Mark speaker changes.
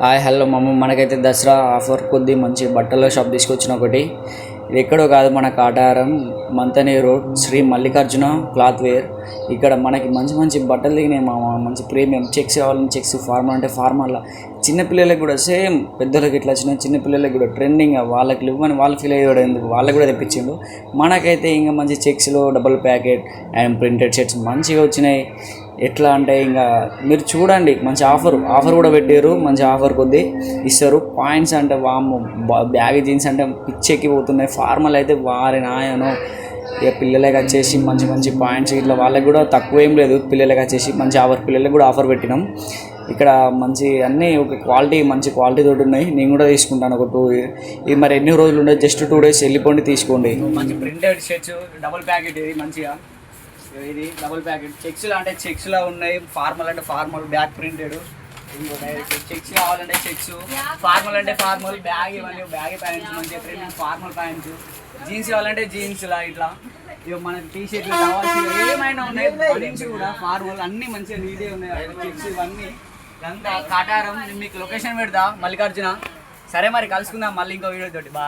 Speaker 1: Hi hello మనకైతే Dasara offer కొద్ది మంచి బట్టల షాప్ తీసుకొచ్చిన ఒకటి. ఇది ఎక్కడో కాదు, మన Kataram Manthani road Shri Mallikarjuna cloth wear. ఇక్కడ మనకి మంచి మంచి బట్టలు దిగినాయి మామ. మంచి ప్రీమియం చెక్స్ కావాలని చెక్స్, ఫార్మల్ అంటే ఫార్మల్. చిన్నపిల్లలకి కూడా సేమ్ పెద్దలకి ఇట్లా వచ్చిన చిన్నపిల్లలకి కూడా ట్రెండింగ్. వాళ్ళకి ఇవ్వని వాళ్ళు ఫీల్ అయ్యాడు ఎందుకు, వాళ్ళకి కూడా తెప్పించిండు. మనకైతే ఇంకా మంచి చెక్స్లో double packet and printed shirts మంచిగా వచ్చినాయి. ఎట్లా అంటే ఇంకా మీరు చూడండి, మంచి ఆఫర్ కూడా పెట్టారు. మంచి ఆఫర్ కొద్దీ ఇస్తారు. పాయింట్స్ అంటే వాము, బ్యాగ్ జీన్స్ అంటే పిచ్చెక్కిపోతున్నాయి. ఫార్మల్ అయితే వారి నాయను. ఇక పిల్లలకి వచ్చేసి మంచి మంచి పాయింట్స్ ఇట్లా వాళ్ళకి కూడా తక్కువ ఏం లేదు. పిల్లలకి వచ్చేసి మంచి ఆఫర్, పిల్లలకి కూడా ఆఫర్ పెట్టినాం. ఇక్కడ మంచి అన్నీ ఒక క్వాలిటీ, మంచి క్వాలిటీ తోటి ఉన్నాయి. నేను కూడా తీసుకుంటాను ఒక 2. ఇది మరి ఎన్ని రోజులు ఉండదు, జస్ట్ 2 days వెళ్ళిపోండి తీసుకోండి. మంచి ప్రింటెడ్ షర్ట్స్ డబుల్ ప్యాకెట్, ఇది మంచిగా. ఇది డబుల్ ప్యాకెట్ చెక్స్లో అంటే చెక్స్లో ఉన్నాయి. ఫార్మల్ అంటే ఫార్మల్ బ్యాక్ ప్రింటెడ్. చెక్స్ కావాలంటే చెక్స్, ఫార్మల్ అంటే ఫార్మల్ బ్యాగ్. ఇవన్నీ బ్యాగ్ ప్యాంట్స్, మంచిగా ట్రెండింగ్ ఫార్మల్ ప్యాంట్స్. జీన్స్ కావాలంటే జీన్స్లా ఇట్లా. ఇక మనకి టీ షర్ట్లు కావాల్సి ఏమైనా ఉన్నాయి. బనీన్స్ కూడా ఫార్మల్ అన్నీ మంచిగా నీట్గా ఉన్నాయి. చెక్స్ ఇవన్నీ ఇదంతా కాటారం. మీకు లొకేషన్ పెడతా, మల్లికార్జున. సరే మరి కలుసుకుందాం మళ్ళీ ఇంకో వీడియో తోటి. బా.